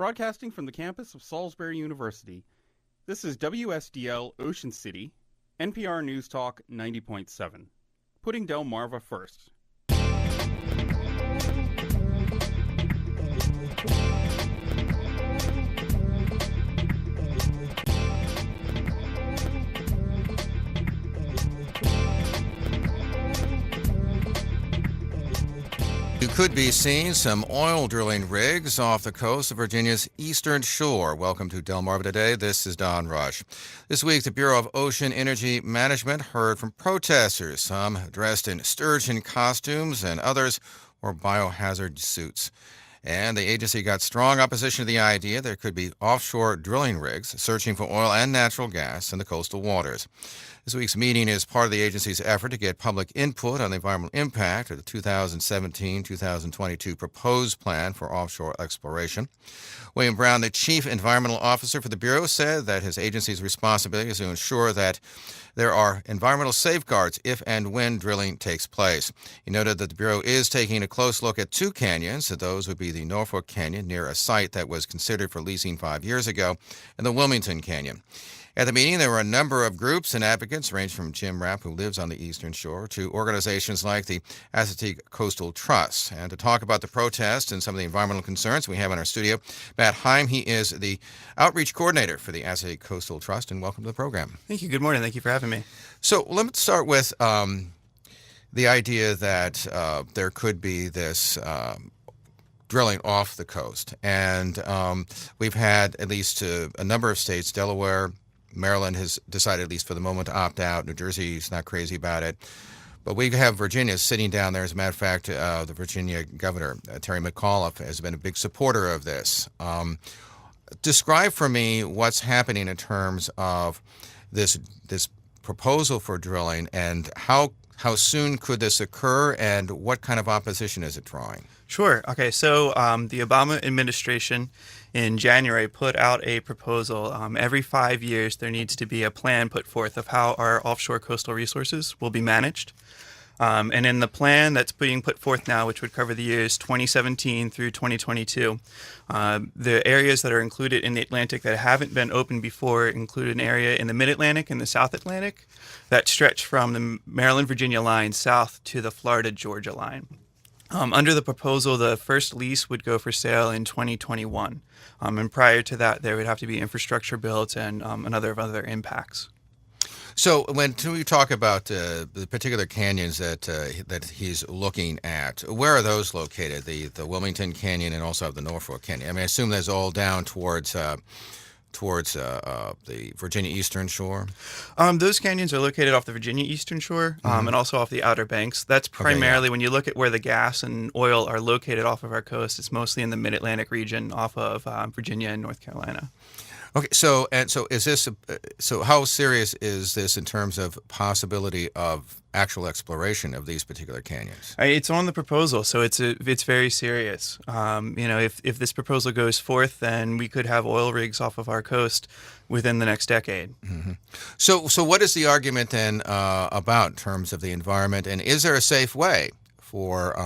Broadcasting from the campus of Salisbury University, this is WSDL Ocean City, NPR News Talk 90.7. Putting Delmarva first. You could be seeing some oil drilling rigs off the coast of Virginia's eastern shore. Welcome to Delmarva Today. This is Don Rush. This week, the Bureau of Ocean Energy Management heard from protesters, some dressed in sturgeon costumes and others wore biohazard suits. And the agency got strong opposition to the idea there could be offshore drilling rigs searching for oil and natural gas in the coastal waters. This week's meeting is part of the agency's effort to get public input on the environmental impact of the 2017-2022 proposed plan for offshore exploration. William Brown, the chief environmental officer for the Bureau, said that his agency's responsibility is to ensure that there are environmental safeguards if and when drilling takes place. He noted that the Bureau is taking a close look at two canyons. Those would be the Norfolk Canyon, near a site that was considered for leasing 5 years ago, and the Wilmington Canyon. At the meeting, there were a number of groups and advocates, ranging from Jim Rapp, who lives on the eastern shore, to organizations like the Assateague Coastal Trust. And to talk about the protest and some of the environmental concerns, we have in our studio Matt Heim. He is the outreach coordinator for the Assateague Coastal Trust, and welcome to the program. Thank you. Good morning. Thank you for having me. So let's start with the idea that there could be this drilling off the coast. And we've had at least a number of states, Delaware, Maryland has decided, at least for the moment, to opt out. New Jersey's not crazy about it. But we have Virginia sitting down there. As a matter of fact, the Virginia governor, Terry McAuliffe, has been a big supporter of this. Describe for me what's happening in terms of this proposal for drilling, and how soon could this occur, and what kind of opposition is it drawing? Sure. Okay, so the Obama administration in January put out a proposal. Every 5 years, there needs to be a plan put forth of how our offshore coastal resources will be managed. And in the plan that's being put forth now, which would cover the years 2017 through 2022, the areas that are included in the Atlantic that haven't been opened before include an area in the Mid-Atlantic and the South Atlantic that stretch from the Maryland-Virginia line south to the Florida-Georgia line. Under the proposal, the first lease would go for sale in 2021. And prior to that, there would have to be infrastructure built and other impacts. So when we talk about the particular canyons that he's looking at, where are those located? The Wilmington Canyon and also the Norfolk Canyon. I mean, I assume that's all down towards the Virginia Eastern Shore? Those canyons are located off the Virginia Eastern Shore and also off the Outer Banks. That's primarily, when you look at where the gas and oil are located off of our coast, it's mostly in the Mid-Atlantic region off of Virginia and North Carolina. Okay, so is this? So how serious is this in terms of possibility of actual exploration of these particular canyons? It's on the proposal, so it's very serious. If this proposal goes forth, then we could have oil rigs off of our coast within the next decade. Mm-hmm. So what is the argument then about in terms of the environment, and is there a safe way for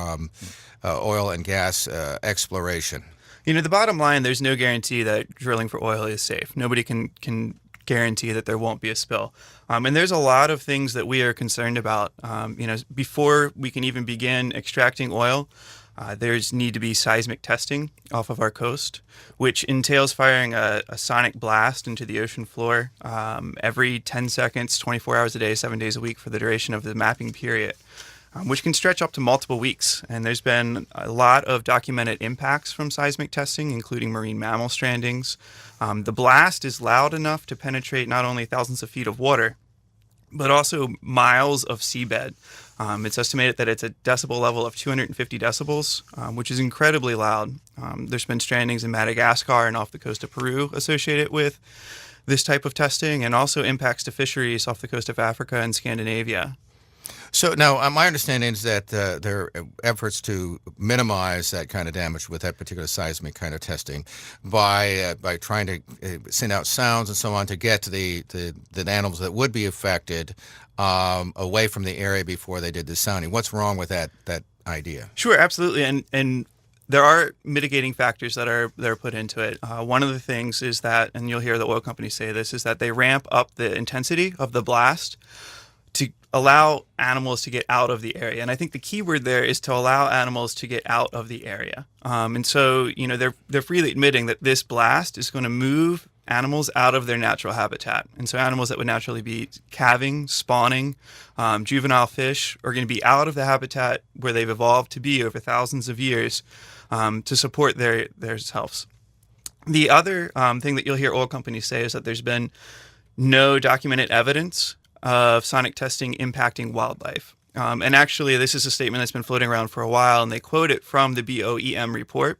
oil and gas exploration? The bottom line, there's no guarantee that drilling for oil is safe. Nobody can guarantee that there won't be a spill. And there's a lot of things that we are concerned about. Before we can even begin extracting oil, there's need to be seismic testing off of our coast, which entails firing a sonic blast into the ocean floor every 10 seconds, 24 hours a day, 7 days a week for the duration of the mapping period, which can stretch up to multiple weeks. And there's been a lot of documented impacts from seismic testing, including marine mammal strandings. The blast is loud enough to penetrate not only thousands of feet of water, but also miles of seabed. It's estimated that it's a decibel level of 250 decibels, which is incredibly loud. There's been strandings in Madagascar and off the coast of Peru associated with this type of testing, and also impacts to fisheries off the coast of Africa and Scandinavia. So now, my understanding is that there are efforts to minimize that kind of damage with that particular seismic kind of testing by trying to send out sounds and so on to get to the animals that would be affected away from the area before they did the sounding. What's wrong with that idea? Sure, absolutely, and there are mitigating factors that are put into it. One of the things is that, and you'll hear the oil companies say this, is that they ramp up the intensity of the blast to allow animals to get out of the area. And I think the key word there is to allow animals to get out of the area. And so, they're freely admitting that this blast is going to move animals out of their natural habitat. And so animals that would naturally be calving, spawning, juvenile fish are going to be out of the habitat where they've evolved to be over thousands of years to support their selves. The other thing that you'll hear oil companies say is that there's been no documented evidence of sonic testing impacting wildlife. And actually, this is a statement that's been floating around for a while, and they quote it from the BOEM report.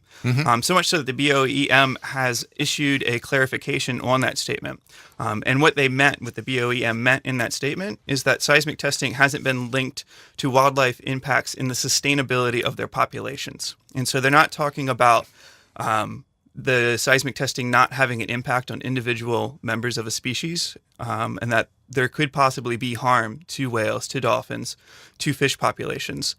So much so that the BOEM has issued a clarification on that statement. And what they meant, what the BOEM meant in that statement, is that seismic testing hasn't been linked to wildlife impacts in the sustainability of their populations. And so they're not talking about the seismic testing not having an impact on individual members of a species, and that there could possibly be harm to whales, to dolphins, to fish populations.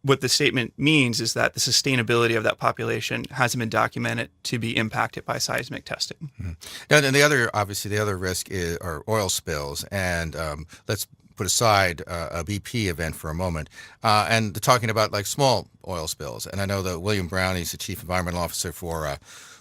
What the statement means is that the sustainability of that population hasn't been documented to be impacted by seismic testing. Now, then the other risk are oil spills, and let's put aside a BP event for a moment, and talking about like small oil spills. And I know that William Brown, he's the Chief Environmental Officer for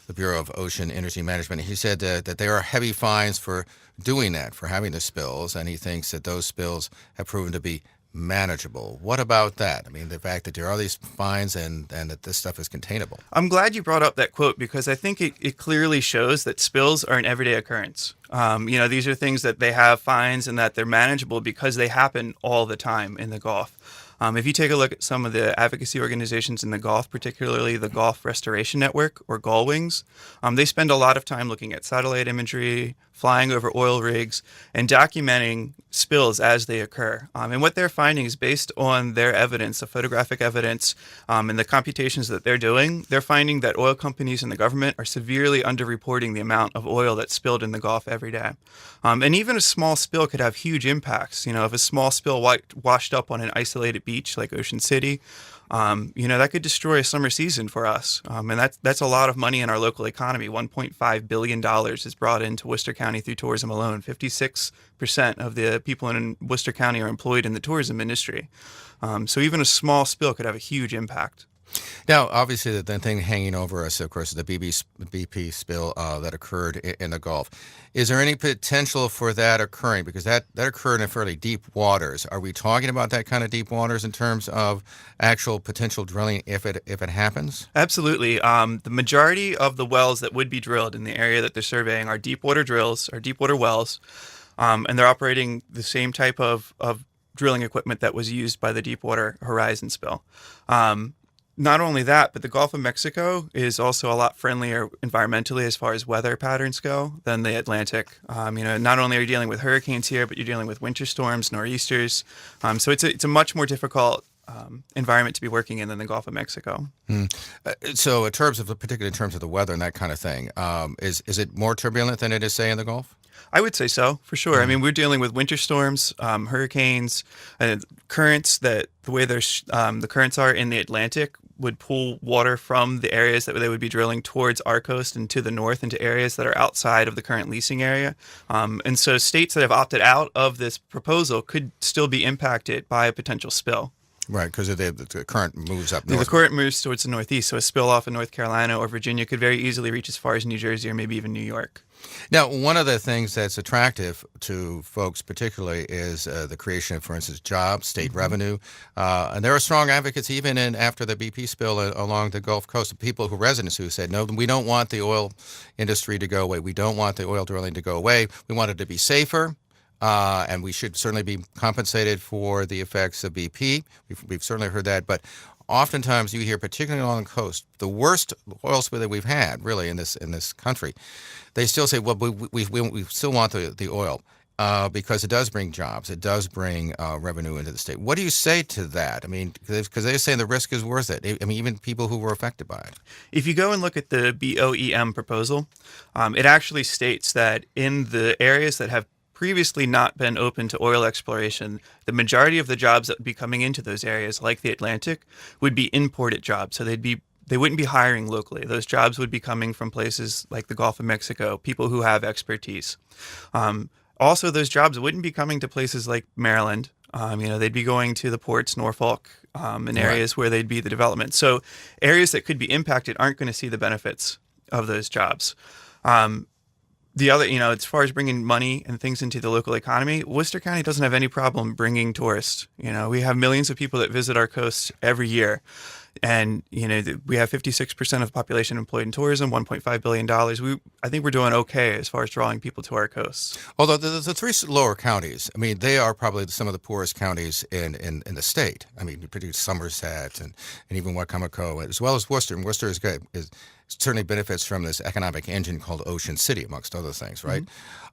the Bureau of Ocean Energy Management. He said that there are heavy fines for doing that, for having the spills, and he thinks that those spills have proven to be manageable. What about that? I mean, the fact that there are these fines and that this stuff is containable. I'm glad you brought up that quote because I think it clearly shows that spills are an everyday occurrence. These are things that they have fines and that they're manageable because they happen all the time in the Gulf. If you take a look at some of the advocacy organizations in the Gulf, particularly the Gulf Restoration Network or GulWings, they spend a lot of time looking at satellite imagery, flying over oil rigs, and documenting spills as they occur. And what they're finding is based on their evidence, the photographic evidence, and the computations that they're doing, they're finding that oil companies and the government are severely underreporting the amount of oil that's spilled in the Gulf every day. And even a small spill could have huge impacts. If a small spill washed up on an isolated beach like Ocean City, that could destroy a summer season for us. And that's a lot of money in our local economy. $1.5 billion is brought into Worcester County through tourism alone. 56% of the people in Worcester County are employed in the tourism industry. So even a small spill could have a huge impact. Now, obviously, the thing hanging over us, of course, is the BP spill that occurred in the Gulf. Is there any potential for that occurring? Because that occurred in fairly deep waters. Are we talking about that kind of deep waters in terms of actual potential drilling if it happens? Absolutely. The majority of the wells that would be drilled in the area that they're surveying are deep water drills or deep water wells, and they're operating the same type of drilling equipment that was used by the Deepwater Horizon spill. Not only that, but the Gulf of Mexico is also a lot friendlier environmentally as far as weather patterns go than the Atlantic. Not only are you dealing with hurricanes here, but you're dealing with winter storms, nor'easters. So it's a much more difficult environment to be working in than the Gulf of Mexico. So in terms of the weather and that kind of thing, is it more turbulent than it is, say, in the Gulf? I would say so, for sure. I mean, we're dealing with winter storms, hurricanes, currents that the way the currents are in the Atlantic would pull water from the areas that they would be drilling towards our coast and to the north into areas that are outside of the current leasing area. And so states that have opted out of this proposal could still be impacted by a potential spill. Right, because the current moves up north. The current moves towards the northeast, so a spill off in North Carolina or Virginia could very easily reach as far as New Jersey or maybe even New York. Now, one of the things that's attractive to folks particularly is the creation of, for instance, jobs, state revenue. And there are strong advocates even after the BP spill along the Gulf Coast, residents who said, no, we don't want the oil industry to go away. We don't want the oil drilling to go away. We want it to be safer. And we should certainly be compensated for the effects of BP. We've certainly heard that. But oftentimes you hear, particularly along the coast, the worst oil spill that we've had, really, in this country, they still say, well, we still want the oil because it does bring jobs. It does bring revenue into the state. What do you say to that? I mean, because they're saying the risk is worth it. I mean, even people who were affected by it. If you go and look at the BOEM proposal, it actually states that in the areas that have previously not been open to oil exploration, the majority of the jobs that would be coming into those areas, like the Atlantic, would be imported jobs. So they wouldn't be hiring locally. Those jobs would be coming from places like the Gulf of Mexico, people who have expertise. Also, those jobs wouldn't be coming to places like Maryland. They'd be going to the ports, Norfolk, and areas where they'd be the development. So areas that could be impacted aren't going to see the benefits of those jobs. The other, as far as bringing money and things into the local economy, Worcester County doesn't have any problem bringing tourists. We have millions of people that visit our coast every year. And, we have 56% of the population employed in tourism, $1.5 billion. I think we're doing okay as far as drawing people to our coasts. Although the three lower counties, they are probably some of the poorest counties in the state. Particularly Somerset and even Wacomico, as well as Worcester. And Worcester is good. Certainly benefits from this economic engine called Ocean City, amongst other things, right?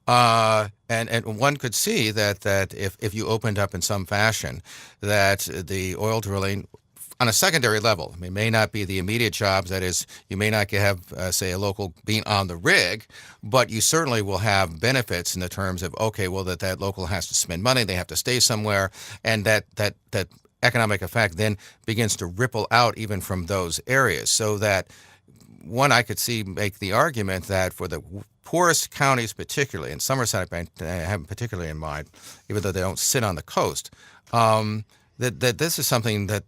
Mm-hmm. And one could see that if you opened up in some fashion, that the oil drilling on a secondary level, may not be the immediate jobs. That is, you may not have, say, a local being on the rig, but you certainly will have benefits in the terms of, that local has to spend money, they have to stay somewhere, and that economic effect then begins to ripple out even from those areas. So that one, I could see make the argument that for the poorest counties particularly, and Somerset I have particularly in mind, even though they don't sit on the coast, that this is something that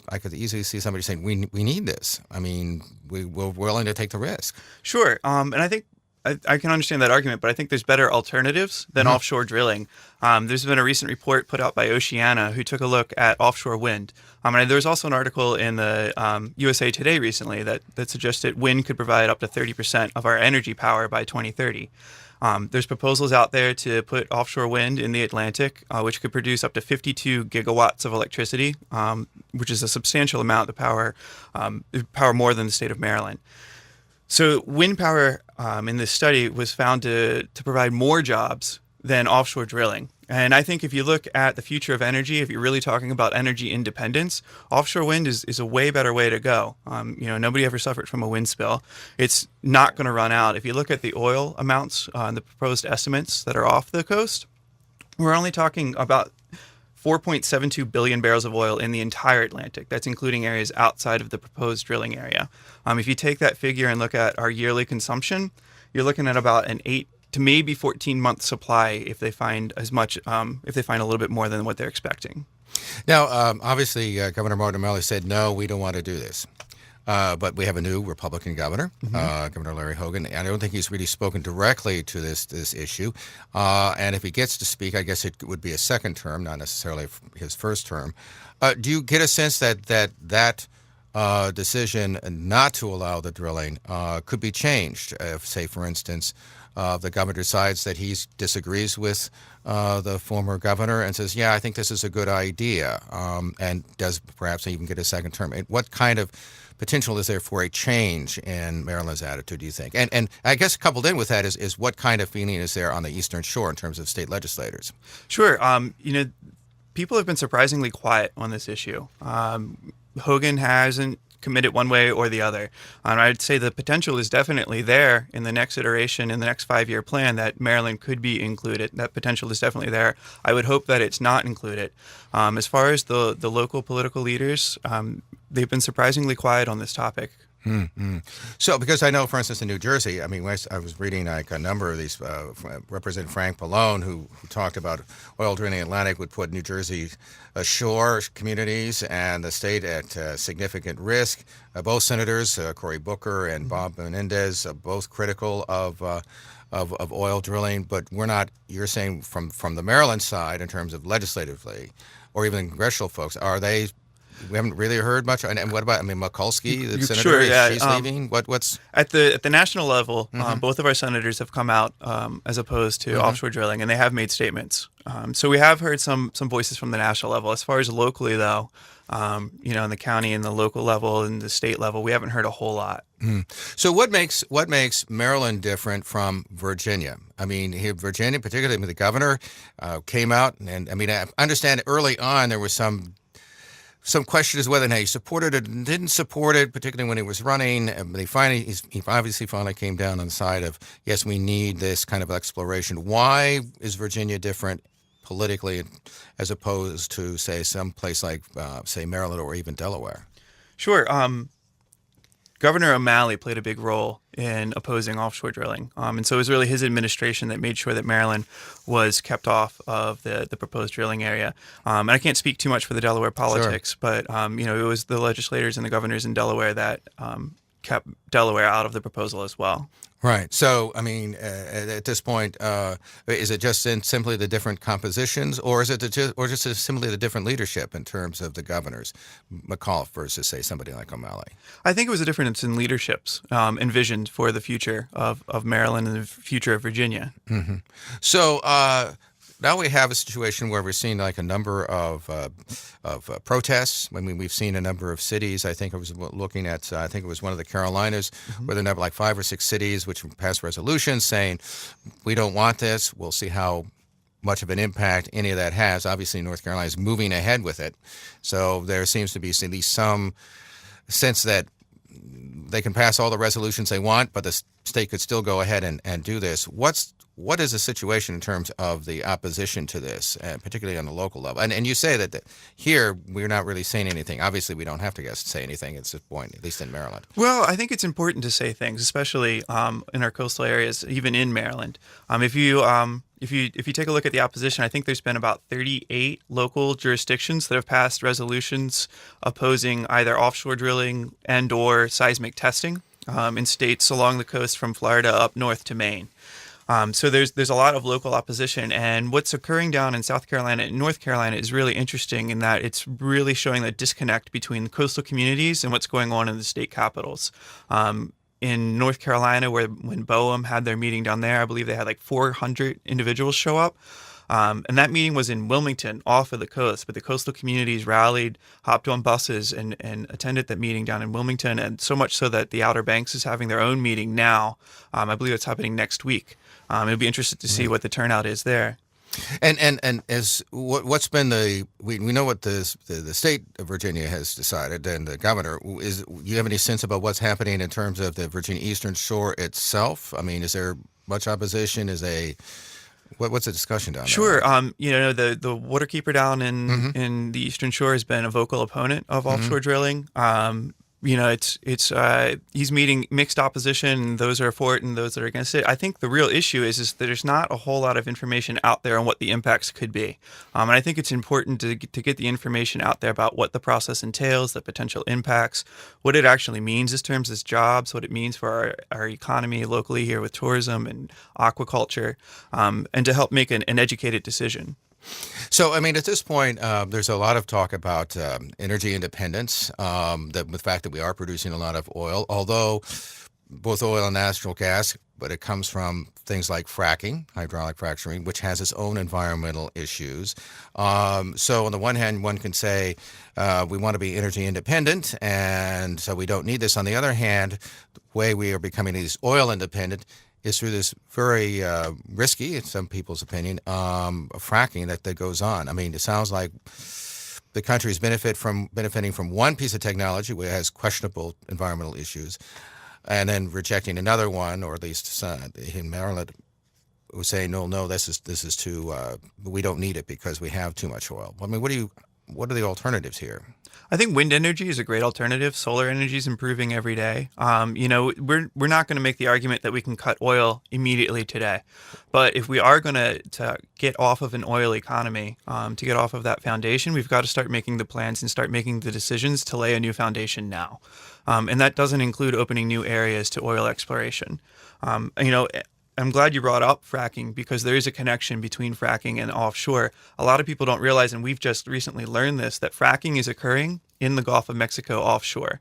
I could easily see somebody saying, we need this. We're willing to take the risk. Sure. And I think I can understand that argument, but I think there's better alternatives than offshore drilling. There's been a recent report put out by Oceana who took a look at offshore wind. And there was also an article in the USA Today recently that suggested wind could provide up to 30% of our energy power by 2030. There's proposals out there to put offshore wind in the Atlantic, which could produce up to 52 gigawatts of electricity, which is a substantial amount of power more than the state of Maryland. So wind power in this study was found to provide more jobs than offshore drilling. And I think if you look at the future of energy, if you're really talking about energy independence, offshore wind is a way better way to go. Nobody ever suffered from a wind spill. It's not going to run out. If you look at the oil amounts and the proposed estimates that are off the coast, we're only talking about 4.72 billion barrels of oil in the entire Atlantic. That's including areas outside of the proposed drilling area. If you take that figure and look at our yearly consumption, you're looking at about an 8 to maybe 14-month supply if they find a little bit more than what they're expecting. Now, obviously, Governor Martin O'Malley said, no, we don't want to do this. But we have a new Republican governor, Governor Larry Hogan, and I don't think he's really spoken directly to this issue. And if he gets to speak, I guess it would be a second term, not necessarily his first term. Do you get a sense that decision not to allow the drilling could be changed if, say, for instance, the governor decides that he disagrees with the former governor and says, I think this is a good idea, and does perhaps even get a second term? What kind of potential is there for a change in Maryland's attitude, do you think? And I guess coupled in with that is what kind of feeling is there on the Eastern Shore in terms of state legislators? Sure. People have been surprisingly quiet on this issue. Hogan hasn't committed one way or the other. I'd say the potential is definitely there in the next iteration, in the next 5-year plan, that Maryland could be included. That potential is definitely there. I would hope that it's not included. As far as the local political leaders, they've been surprisingly quiet on this topic. Mm-hmm. So, because I know, for instance, in New Jersey, I was reading a number of these, Representative Frank Pallone, who talked about oil drilling in the Atlantic would put New Jersey ashore communities and the state at significant risk. Both senators, Cory Booker and Bob Menendez, both critical of oil drilling, but we're not. You're saying from the Maryland side, in terms of legislatively, or even congressional folks, are they? We haven't really heard much. And what about, Mikulski, the senator, sure, yeah. She's leaving? What's at the national level? Both of our senators have come out as opposed to offshore drilling, and they have made statements. So we have heard some voices from the national level. As far as locally, though, in the county and the local level and the state level, we haven't heard a whole lot. So what makes Maryland different from Virginia? Virginia, particularly, the governor came out, and I understand early on there was some some question is whether he supported it and didn't support it, particularly when it was running. But he obviously finally came down on the side of, yes, we need this kind of exploration. Why is Virginia different politically as opposed to, say, some place like, say, Maryland or even Delaware? Sure. Governor O'Malley played a big role in opposing offshore drilling. And so it was really his administration that made sure that Maryland was kept off of the proposed drilling area. And I can't speak too much for the Delaware politics, sure, but it was the legislators and the governors in Delaware that kept Delaware out of the proposal as well. Right. So, I mean, at this point, is it just simply the different compositions, or is it just simply the different leadership in terms of the governors, McAuliffe versus, say, somebody like O'Malley? I think it was a difference in leaderships and vision for the future of Maryland and the future of Virginia. Mm-hmm. So now we have a situation where we're seeing like a number of protests. I mean, we've seen a number of cities. I think I was looking at, I think it was one of the Carolinas, mm-hmm, where there were like 5 or 6 cities which passed resolutions saying, we don't want this. We'll see how much of an impact any of that has. Obviously, North Carolina is moving ahead with it. So there seems to be at least some sense that they can pass all the resolutions they want, but the state could still go ahead and do this. What is the situation in terms of the opposition to this, particularly on the local level? And you say that here we're not really saying anything. Obviously, we don't have to say anything at this point, at least in Maryland. Well, I think it's important to say things, especially in our coastal areas, even in Maryland. If you take a look at the opposition, I think there's been about 38 local jurisdictions that have passed resolutions opposing either offshore drilling and/or seismic testing in states along the coast from Florida up north to Maine. So there's a lot of local opposition, and what's occurring down in South Carolina and North Carolina is really interesting in that it's really showing the disconnect between coastal communities and what's going on in the state capitals. In North Carolina, when BOEM had their meeting down there, I believe they had like 400 individuals show up. And that meeting was in Wilmington, off of the coast, but the coastal communities rallied, hopped on buses, and attended that meeting down in Wilmington, and so much so that the Outer Banks is having their own meeting now. I believe it's happening next week. It'll be interested to see what the turnout is there. And as what's been we know what the state of Virginia has decided, and the governor is. Do you have any sense about what's happening in terms of the Virginia Eastern Shore itself? I mean, is there much opposition? What's the discussion down there? Sure. The waterkeeper down in the Eastern Shore has been a vocal opponent of offshore drilling. He's meeting mixed opposition. Those are for it and those that are against it. I think the real issue is that there's not a whole lot of information out there on what the impacts could be. And I think it's important to get the information out there about what the process entails, the potential impacts, what it actually means in terms of jobs, what it means for our economy locally here with tourism and aquaculture, and to help make an educated decision. So, I mean, at this point, there's a lot of talk about energy independence, the fact that we are producing a lot of oil, although both oil and natural gas, but it comes from things like fracking, hydraulic fracturing, which has its own environmental issues. So on the one hand, one can say we want to be energy independent, and so we don't need this. On the other hand, the way we are becoming these oil independent is through this very risky, in some people's opinion, fracking that goes on. I mean, it sounds like the country is benefiting from one piece of technology which has questionable environmental issues, and then rejecting another one, or at least in Maryland, was saying, no, this is too. We don't need it because we have too much oil. I mean, what are the alternatives here? I think wind energy is a great alternative. Solar energy is improving every day. We're not going to make the argument that we can cut oil immediately today. But if we are going to get off of an oil economy, to get off of that foundation, we've got to start making the plans and start making the decisions to lay a new foundation now. And that doesn't include opening new areas to oil exploration. I'm glad you brought up fracking because there is a connection between fracking and offshore. A lot of people don't realize, and we've just recently learned this, that fracking is occurring in the Gulf of Mexico offshore.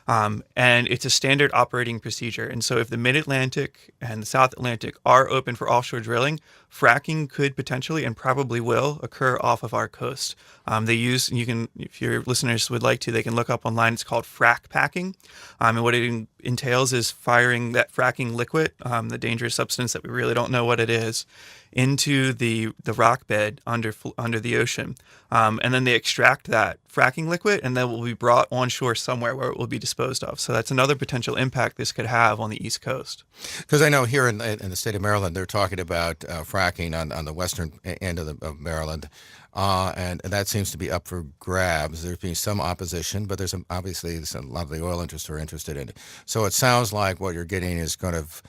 And it's a standard operating procedure. And so if the Mid-Atlantic and the South Atlantic are open for offshore drilling, fracking could potentially and probably will occur off of our coast. You can, if your listeners would like to, they can look up online. It's called frac packing. And what it entails is firing that fracking liquid, the dangerous substance that we really don't know what it is, into the rock bed under the ocean. And then they extract that fracking liquid, and then will be brought onshore somewhere where it will be disposed of. So that's another potential impact this could have on the East Coast. Because I know here in the state of Maryland, they're talking about fracking on the western end of Maryland, and that seems to be up for grabs. There's been some opposition, but there's obviously a lot of the oil interests are interested in it. So it sounds like what you're getting is kind of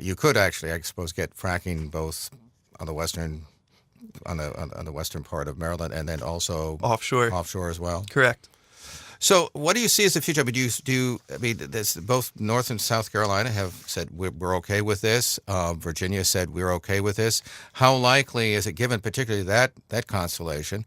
you could actually, I suppose, get fracking both on the western on the western part of Maryland and then also offshore as well. Correct. So, what do you see as the future? I mean, both North and South Carolina have said we're okay with this. Virginia said we're okay with this. How likely is it, given particularly that constellation,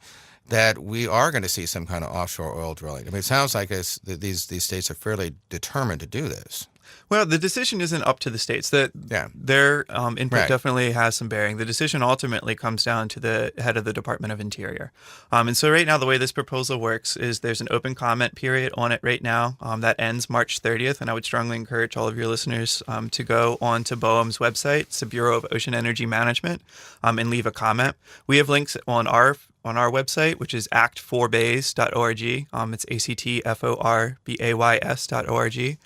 that we are going to see some kind of offshore oil drilling? I mean, it sounds like these states are fairly determined to do this. Well, the decision isn't up to the states. Their input definitely has some bearing. The decision ultimately comes down to the head of the Department of Interior. And so right now, the way this proposal works is there's an open comment period on it right now that ends March 30th. And I would strongly encourage all of your listeners to go on to BOEM's website. It's the Bureau of Ocean Energy Management, and leave a comment. We have links on our website, which is act4bays.org. It's actforbays.org.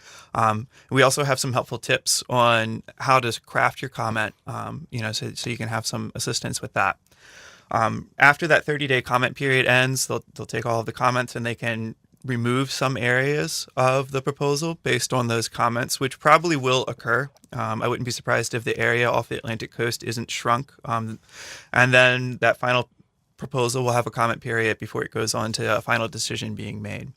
We also have some helpful tips on how to craft your comment, so you can have some assistance with that. After that 30-day comment period ends, they'll take all of the comments and they can remove some areas of the proposal based on those comments, which probably will occur. I wouldn't be surprised if the area off the Atlantic coast isn't shrunk. And then that final proposal will have a comment period before it goes on to a final decision being made.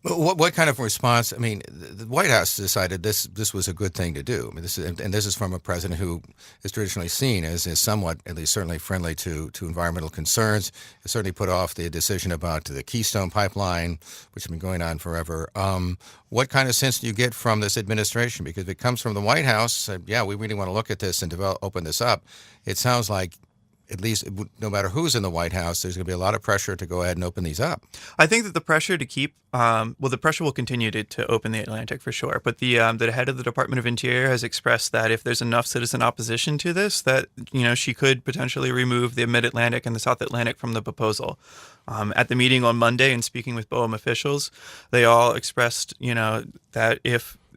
What kind of response? I mean, the White House decided this was a good thing to do. I mean, this is from a president who is traditionally seen as somewhat, at least certainly friendly to environmental concerns. It certainly put off the decision about the Keystone Pipeline, which has been going on forever. What kind of sense do you get from this administration? Because if it comes from the White House, we really want to look at this and open this up. It sounds like, at least no matter who's in the White House, there's going to be a lot of pressure to go ahead and open these up. I think that the pressure to keep, the pressure will continue to open the Atlantic for sure. But the head of the Department of Interior has expressed that if there's enough citizen opposition to this, that she could potentially remove the Mid-Atlantic and the South Atlantic from the proposal. At the meeting on Monday and speaking with BOEM officials, they all expressed, that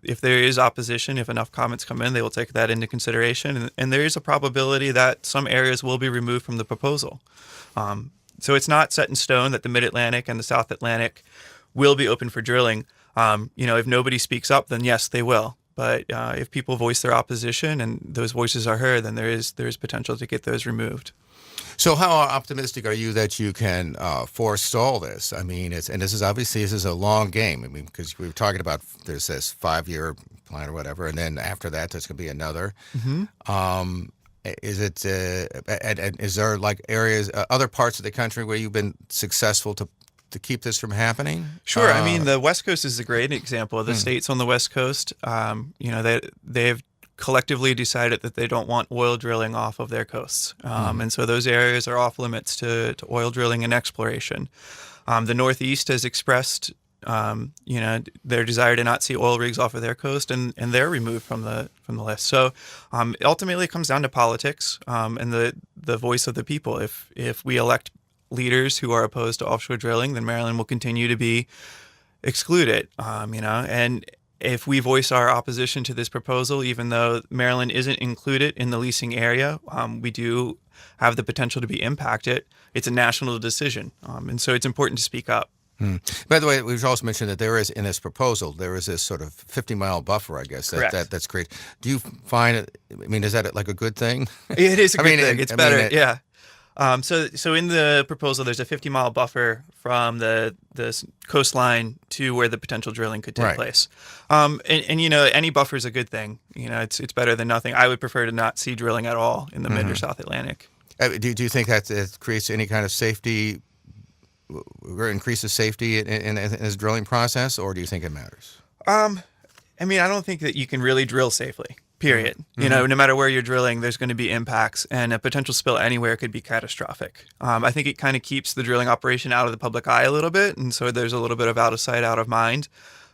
if there is opposition, if enough comments come in, they will take that into consideration. And there is a probability that some areas will be removed from the proposal. So it's not set in stone that the Mid-Atlantic and the South Atlantic will be open for drilling. If nobody speaks up, then yes, they will. But if people voice their opposition and those voices are heard, then there is potential to get those removed. So how optimistic are you that you can forestall this? I mean, this is a long game. I mean, because we were talking about there's this 5-year plan or whatever, and then after that there's going to be another. Mm-hmm. Is there like areas, other parts of the country where you've been successful to keep this from happening? Sure. I mean, the West Coast is a great example. The states on the West Coast, they've collectively decided that they don't want oil drilling off of their coasts. And so those areas are off limits to oil drilling and exploration. The Northeast has expressed, their desire to not see oil rigs off of their coast, and they're removed from the list. So ultimately it comes down to politics and the voice of the people. If we elect leaders who are opposed to offshore drilling, then Maryland will continue to be excluded, and if we voice our opposition to this proposal, even though Maryland isn't included in the leasing area, we do have the potential to be impacted. It's a national decision, and so it's important to speak up. By the way, we've also mentioned that there is, in this proposal, there is this sort of 50-mile buffer, I guess. That's great. Do you find it, is that like a good thing? It is a good thing. It's better, yeah. So in the proposal, there's a 50-mile buffer from the coastline to where the potential drilling could take place. And any buffer is a good thing. It's better than nothing. I would prefer to not see drilling at all in the Mid or South Atlantic. Do you think that it creates any kind of safety increase the safety in this drilling process, or do you think it matters? I mean, I don't think that you can really drill safely, period. You know, no matter where you're drilling, there's going to be impacts, and a potential spill anywhere could be catastrophic. I think it kind of keeps the drilling operation out of the public eye a little bit, and so there's a little bit of out of sight, out of mind.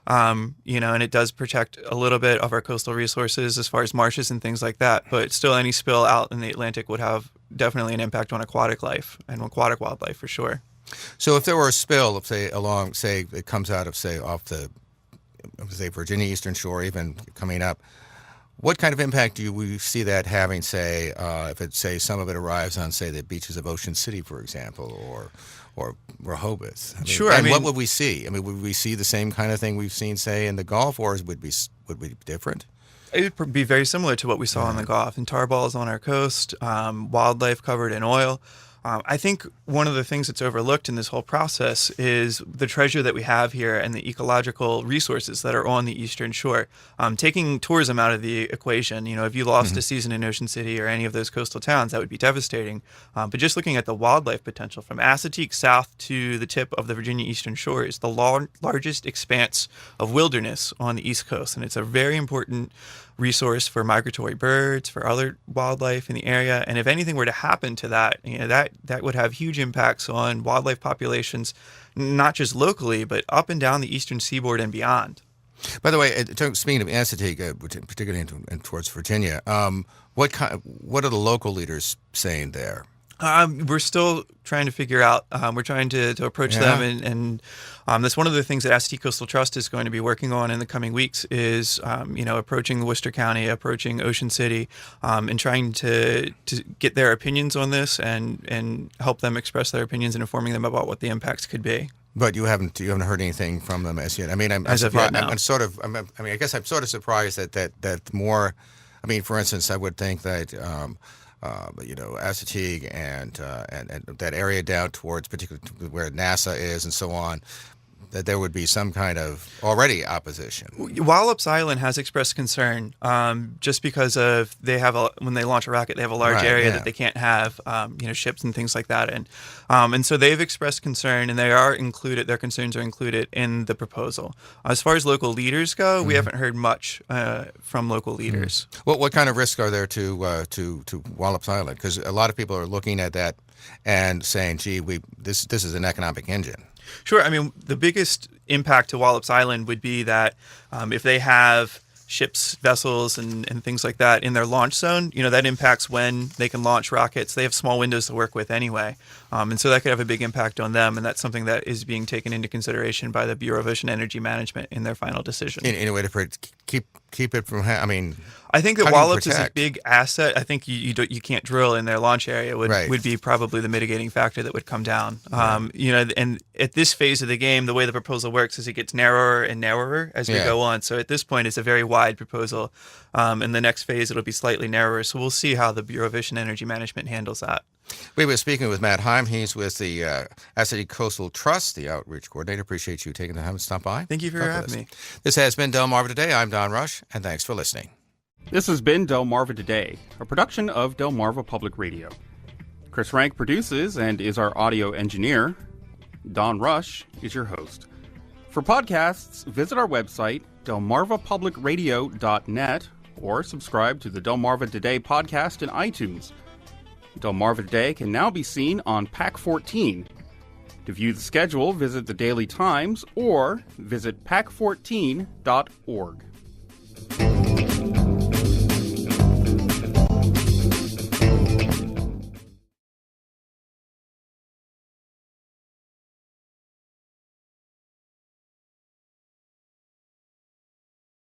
You know, and it does protect a little bit of our coastal resources as far as marshes and things like that. But still, any spill out in the Atlantic would have definitely an impact on aquatic life and aquatic wildlife for sure. So if there were a spill, say it comes out of, say, off the, say, Virginia Eastern Shore, even coming up, what kind of impact do we see that having, say, if it, say, some of it arrives on, say, the beaches of Ocean City, for example, or Rehoboth? Sure. And what would we see? I mean, would we see the same kind of thing we've seen, say, in the Gulf, or would be different? It would be very similar to what we saw in the Gulf, and tar balls on our coast, wildlife covered in oil. I think one of the things that's overlooked in this whole process is the treasure that we have here and the ecological resources that are on the Eastern Shore. Taking tourism out of the equation, you know, if you lost a season in Ocean City or any of those coastal towns, that would be devastating. But just looking at the wildlife potential from Assateague south to the tip of the Virginia Eastern Shore is the largest expanse of wilderness on the East Coast, and it's a very important resource for migratory birds, for other wildlife in the area. And if anything were to happen to that, you know, that would have huge impacts on wildlife populations, not just locally, but up and down the eastern seaboard and beyond. By the way, speaking of Assateague, particularly towards Virginia, what are the local leaders saying there? We're still trying to figure out. We're trying to approach them, and that's one of the things that Assateague Coastal Trust is going to be working on in the coming weeks. Is approaching Worcester County, approaching Ocean City, and trying to get their opinions on this and help them express their opinions and informing them about what the impacts could be. But you haven't heard anything from them as yet. I mean, I guess I'm sort of surprised that more. I mean, for instance, I would think that. Assateague and that area down towards particularly where NASA is and so on, that there would be some kind of already opposition. Wallops Island has expressed concern just because of when they launch a rocket, they have a large area that they can't have ships and things like that, and so they've expressed concern, and their concerns are included in the proposal. As far as local leaders go, we haven't heard much from local leaders. What kind of risks are there to Wallops Island? Because a lot of people are looking at that and saying, "Gee, this is an economic engine." Sure. I mean, the biggest impact to Wallops Island would be that if they have ships, vessels, and things like that in their launch zone, that impacts when they can launch rockets. They have small windows to work with anyway. And so that could have a big impact on them. And that's something that is being taken into consideration by the Bureau of Ocean Energy Management in their final decision. In a way to keep it from, I think that Wallops is a big asset. I think you can't drill in their launch area would be probably the mitigating factor that would come down. And at this phase of the game, the way the proposal works is it gets narrower and narrower as we go on. So at this point, it's a very wide proposal. In the next phase, it'll be slightly narrower. So we'll see how the Bureau of Ocean Energy Management handles that. We were speaking with Matt Heim. He's with the Assateague Coastal Trust, the outreach coordinator. Appreciate you taking the time to stop by. Thank you for having me. This has been Delmarva Today. I'm Don Rush, and thanks for listening. This has been Delmarva Today, a production of Delmarva Public Radio. Chris Rank produces and is our audio engineer. Don Rush is your host. For podcasts, visit our website, delmarvapublicradio.net, or subscribe to the Delmarva Today podcast in iTunes. Delmarva Today can now be seen on PAC 14. To view the schedule, visit the Daily Times or visit pac14.org.